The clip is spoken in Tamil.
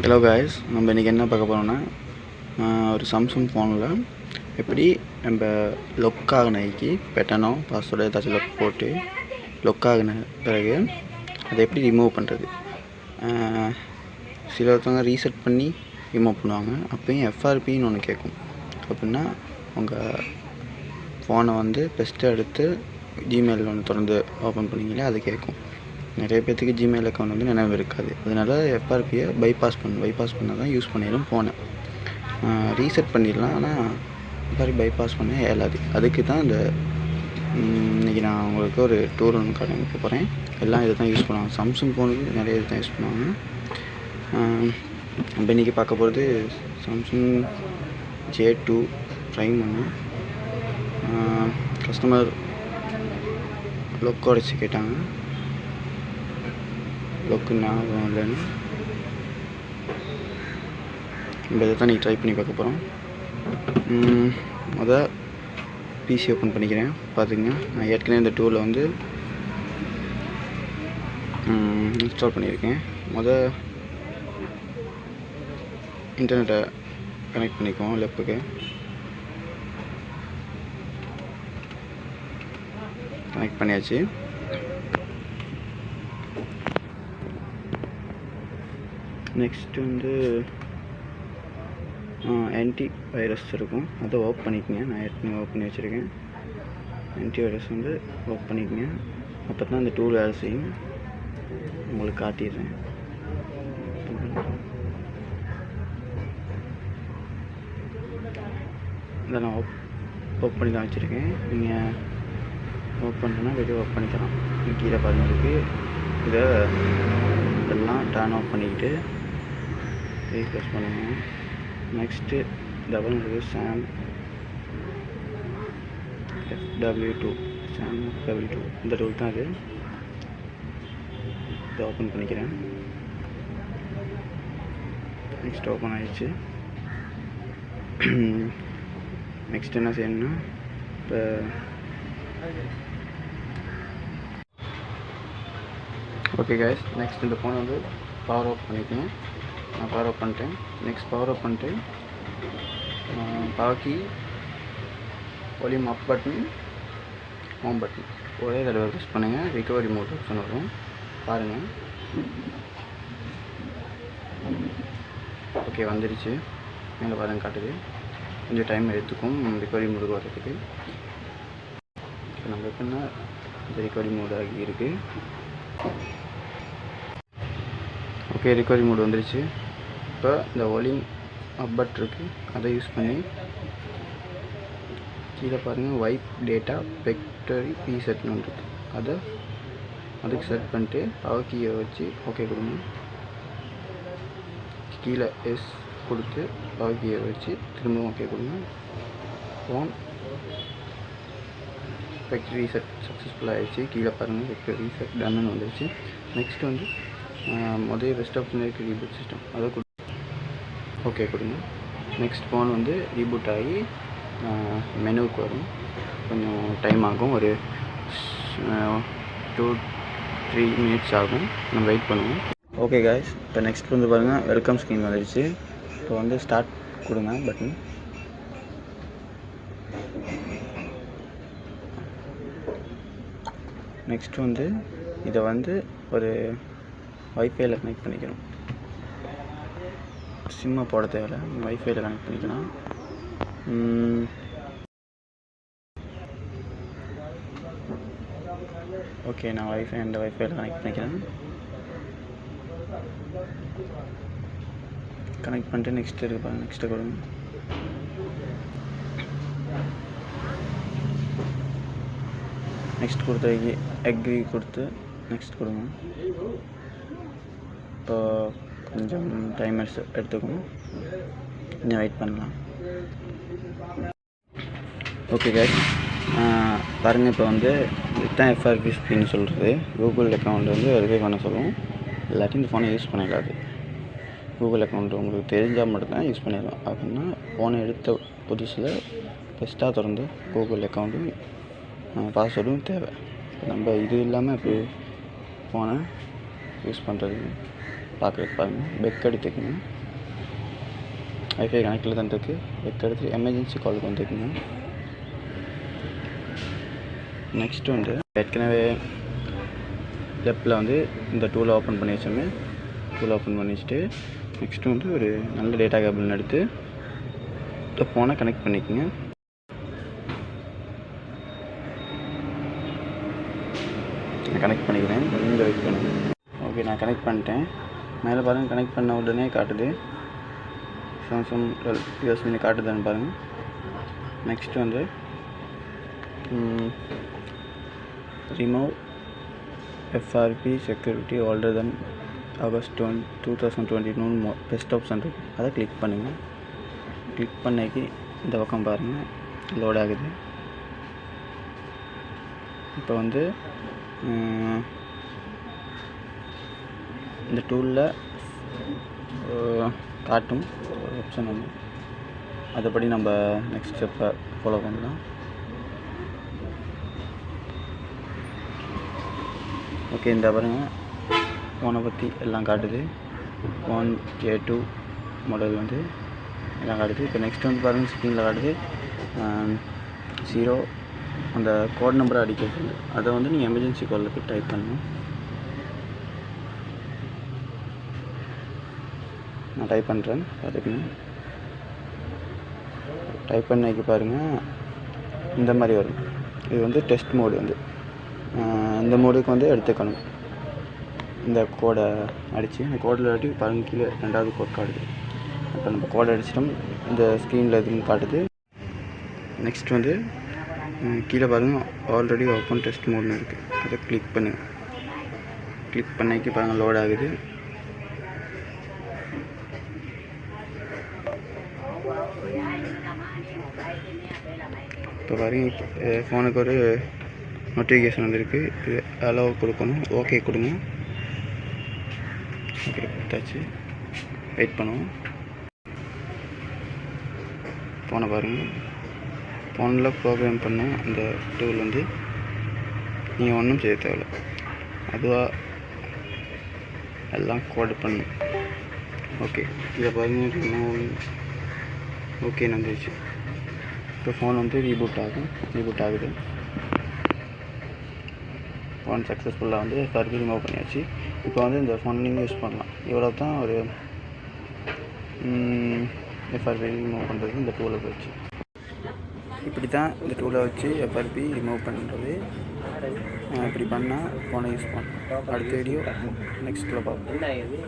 ஹலோ காய்ஸ், நம்ம இன்றைக்கி என்ன பார்க்க போகிறோம்னா ஒரு சாம்சங் ஃபோனில் எப்படி நம்ம லொக் ஆகினைக்கு பெட்டனோ பாஸ்வேர்டு ஏதாச்சும் லொக் போட்டு லொக் ஆகின பிறகு அதை எப்படி ரிமூவ் பண்ணுறது. சிலவங்க ரீசெட் பண்ணி ரிமூவ் பண்ணுவாங்க. அப்போயும் எஃப்ஆர்பின்னு ஒன்று கேட்கும். அப்படின்னா உங்கள் ஃபோனை வந்து பெஸ்ட்டு எடுத்து ஜிமெயில் ஒன்று திறந்து ஓப்பன் பண்ணிங்களே அது கேட்கும். நிறைய பேர்த்துக்கு ஜிமெயில் அக்கௌண்ட் வந்து நினைவு இருக்காது. அதனால் எஃப்ஆர்பியை பைபாஸ் பண்ணால் தான் யூஸ் பண்ணிடும் ஃபோனை. ரீசெட் பண்ணிடலாம், ஆனால் எஃப்ஆர்பி பைபாஸ் பண்ண இயலாது. அதுக்கு தான் இந்த இன்றைக்கி நான் உங்களுக்கு ஒரு டூர் ஒன்று காட்ட போகிறேன். எல்லாம் இதை தான் யூஸ் பண்ணுவாங்க. சாம்சங் ஃபோனுக்கு நிறைய இது தான் யூஸ் பண்ணுவாங்க. நம்ம இன்றைக்கி பார்க்க போகிறது சாம்சங் J2 ப்ரைம் ஒன்று. கஸ்டமர் லொக் உடச்சி கேட்டாங்க. லொக்கு ஞாபகம் இல்லைன்னு நம்ம இதை தான் நீங்கள் ட்ரை பண்ணி பார்க்க போகிறோம். பிசி ஓப்பன் பண்ணிக்கிறேன். பார்த்துங்க, நான் ஏற்கனவே இந்த டூலில் வந்து இன்ஸ்டால் பண்ணியிருக்கேன். இன்டர்நெட்டை கனெக்ட் பண்ணிக்குவோம். லேப்புக்கு கனெக்ட் பண்ணியாச்சு. நெக்ஸ்ட் வந்து ஆன்டி வைரஸ் இருக்கும், அதை ஓப்பன் பண்ணிக்கோங்க. நான் ஏற்கனவே ஓப்பன் பண்ணி வச்சுருக்கேன். ஆன்டி வைரஸ் வந்து ஓப்பன் பண்ணிக்கோங்க. அப்போ தான் இந்த டூல் வேலை செய்யும். உங்களுக்கு காட்டிடுறேன். இதை நான் ஓப்பன் பண்ணி தான் வச்சுருக்கேன். நீங்கள் ஓப்பன் பண்ணால் வெளியே ஓப்பன் பண்ணிக்கலாம். கீழே பாருங்கள் இருக்குது. இதை இதெல்லாம் டர்ன் ஆஃப் பண்ணிக்கிட்டு ரீஃப்ரெஷ் பண்ணுங்கள். நெக்ஸ்ட்டு டபுள் சாம் FW2 இந்த டூல் தான் அது. இதை ஓப்பன் பண்ணிக்கிறேன். நெக்ஸ்ட் ஓப்பன் ஆகிடுச்சு. நெக்ஸ்ட் என்ன செய்யணும்னா, இப்போ ஓகே கைஸ், நெக்ஸ்ட் இந்த ஃபோனை வந்து பவர் ஆஃப் பண்ணிக்கணும். நான் பவர் ஆஃப் பண்ணிட்டேன். நெக்ஸ்ட் பவர் ஆஃப் பண்ணிட்டு power key, volume up button, home button ஒரே தடவை ப்ரெஸ் பண்ணுங்கள். ரிகவரி மோட் ஆப்ஷன் வரும், பாருங்கள். ஓகே, வந்துடுச்சு. மேலே பாருங்கள் காட்டுது. கொஞ்சம் டைம் எடுத்துக்கும் ரிகவரி மோடுக்கு வர்றதுக்கு. நம்ம எப்படின்னா இந்த ரிகவரி மோடு ஆகி இருக்குது. ஓகே, ரிகவரி மோடு வந்துடுச்சு. இப்போ இந்த வால்யூம் அப் பட்டன் இருக்குது, அதை யூஸ் பண்ணி கீழே பாருங்கள் வைப் டேட்டா ஃபேக்டரி ரீசெட்னு இருக்குது. அதுக்கு செட் பண்ணிட்டு பவர் கீயை வச்சு ஓகே கொடுங்க. கீழே எஸ் கொடுத்து பவர் கீயை வச்சு திரும்பவும் ஓகே கொடுங்க. ஃபோன் ஃபேக்டரி ரீசெட் சக்ஸஸ்ஃபுல்லாக ஆகிடுச்சு. கீழே பாருங்கள் ஃபேக்டரி ரீசெட் டன்னு வந்துடுச்சு. நெக்ஸ்ட் வந்து பெஸ்ட் ஆப்ஷன் இருக்குது ரீபூட் சிஸ்டம், அதை ஓகே கொடுங்க. நெக்ஸ்ட் ஃபோன் வந்து ரீபூட் ஆகி மெனுவுக்கு வரும். கொஞ்சம் டைம் ஆகும், ஒரு 2-3 மினிட்ஸ் ஆகும். நம்ம வெயிட் பண்ணுவோம். ஓகே காய்ஸ், இப்போ நெக்ஸ்ட் வந்து பாருங்கள் வெல்கம் ஸ்க்ரீன் வந்துடுச்சு. இப்போ வந்து ஸ்டார்ட் கொடுங்க பட்டன். நெக்ஸ்ட் வந்து இதை வந்து ஒரு வைஃபைல கனெக்ட் பண்ணிக்கிறோம். சிம்மை போட தேவையில்லை, வைஃபைல கனெக்ட் பண்ணிக்கலாம். ஓகே, நான் வைஃபைல கனெக்ட் பண்ணிக்கிறேன். கனெக்ட் பண்ணிட்டு நெக்ஸ்ட் இருக்கு பாருங்கள், நெக்ஸ்ட்டு கொடுங்க. நெக்ஸ்ட் கொடுத்து அக்ரி கொடுத்து நெக்ஸ்ட் கொடுங்க. இப்போ கொஞ்சம் டைம் எடுத்துக்கணும், கொஞ்சம் வெயிட் பண்ணலாம். ஓகே கைஸ், பாருங்கள். இப்போ வந்து இதுதான் எஃப்ஆர்பி ஸ்க்ரீன் சொல்கிறது. கூகுள் அக்கௌண்ட் வந்து வெரிஃபை பண்ண சொல்லுவோம். இல்லாட்டி இந்த ஃபோனை யூஸ் பண்ணிடாது. கூகுள் அக்கௌண்ட் உங்களுக்கு தெரிஞ்சால் மட்டும்தான் யூஸ் பண்ணிடலாம். அப்படின்னா ஃபோனை எடுத்த புதுசில் பெஸ்ட்டாக திறந்து கூகுள் அக்கௌண்ட்டும் பாஸ்வேர்டும் தேவை. நம்ம இது இல்லாமல் இப்போ ஃபோனை யூஸ் பண்ணுறது பார்க்குறதுக்கு பாருங்கள். பெக் எடுத்துக்கங்க. வைஃபை கனெக்டில் தான் இருக்குது. பெக் எடுத்து எமர்ஜென்சி காலுக்கு வந்துக்குங்க. நெக்ஸ்ட்டு வந்து ஏற்கனவே லெஃப்டில் வந்து இந்த டூலை ஓப்பன் பண்ணி வச்சோமே, டூலை ஓப்பன் பண்ணி வச்சுட்டு நெக்ஸ்ட்டு வந்து ஒரு நல்ல டேட்டா கேபிள்னு எடுத்து இந்த ஃபோனை கனெக்ட் பண்ணிக்கோங்க. நான் கனெக்ட் பண்ணிக்கிறேன், கொஞ்சம் வெயிட் பண்ணுங்கள். ஓகே, நான் கனெக்ட் பண்ணிட்டேன். மேலே பாருங்கள், கனெக்ட் பண்ண உடனே காட்டுது. சாம்சங் யூஎஸ்பின்னு காட்டுதான்னு பாருங்கள். நெக்ஸ்ட் வந்து ரிமூவ் FRP செக்யூரிட்டி ஆல்டர் தென் ஆகஸ்ட் 2022 பெஸ்ட் ஆப்ஷன் இருக்குது. அதை கிளிக் பண்ணுங்கள். கிளிக் பண்ணிக்கி இந்த பக்கம் பாருங்கள், லோட் ஆகுது. இப்போ வந்து இந்த டூலில் காட்டும் ஒரு ஆப்ஷன் வந்து, அதுபடி நம்ம நெக்ஸ்ட் ஸ்டெப்பை ஃபாலோ பண்ணலாம். ஓகே, இந்த பாருங்கள், ஃபோனை பற்றி எல்லாம் காட்டுது. ஃபோன் A2 மாடல் வந்து எல்லாம் காட்டுது. இப்போ நெக்ஸ்ட் வந்து பாருங்கள், ஸ்க்ரீனில் காட்டுது 0 அந்த கோட் நம்பரை அடிக்கிறது. அதை வந்து நீங்கள் எமர்ஜென்சி காலில் போய் டைப் பண்ணணும். நான் டைப் பண்ணுறேன், பார்த்துக்கணும். டைப் பண்ணி பாருங்கள், இந்த மாதிரி வரும். இது வந்து டெஸ்ட் மோடு வந்து இந்த மோடுக்கு வந்து எடுத்துக்கணும். இந்த கோடை அடித்து அந்த கோடில் அடி பாருங்கள், கீழே 2வது கோட் காட்டுது. இப்போ நம்ம கோடை அடிச்சிட்டோம், இந்த ஸ்க்ரீனில் எதுன்னு காட்டுது. நெக்ஸ்ட் வந்து கீழே பாருங்கள், ஆல்ரெடி ஓப்பன் டெஸ்ட் மோட்னு இருக்குது. அதை கிளிக் பண்ணுங்கள். கிளிக் பண்ணிக்கு பாருங்கள், லோட் ஆகுது. இப்போ பாருங்கள், ஃபோனுக்கு ஒரு நோட்டிஃபிகேஷன் வந்துருக்கு. இது அலோவ் கொடுக்கணும். ஓகே கொடுங்க. ஓகே கொடுத்தாச்சு. வெயிட் பண்ணுவோம். ஃபோனை பாருங்கள், ஃபோனில் ப்ரோக்ராம் பண்ண அந்த டூல் வந்து நீங்கள் ஒன்றும் செய்ய தேவையில்லை, அதுவாக எல்லாம் கோட் பண்ணும். ஓகே, இதை பாருங்கள், ஓகே வந்துருச்சு. இப்போ ஃபோன் வந்து ரீபூட் ஆகுது. ஃபோன் சக்ஸஸ்ஃபுல்லாக வந்து FRP ரிமூவ் பண்ணியாச்சு. இப்போ வந்து இந்த ஃபோன் நீங்கள் யூஸ் பண்ணலாம். இவ்வளோ தான் ஒரு FRP ரிமூவ் பண்ணுறது இந்த டூலை வச்சு. இப்படி தான் இந்த டூலை வச்சு FRP ரிமூவ் பண்ணுறது. இப்படி பண்ணால் ஃபோனை யூஸ் பண்ணலாம். அடுத்த வீடியோ நெக்ஸ்ட்டில் பார்ப்போம்.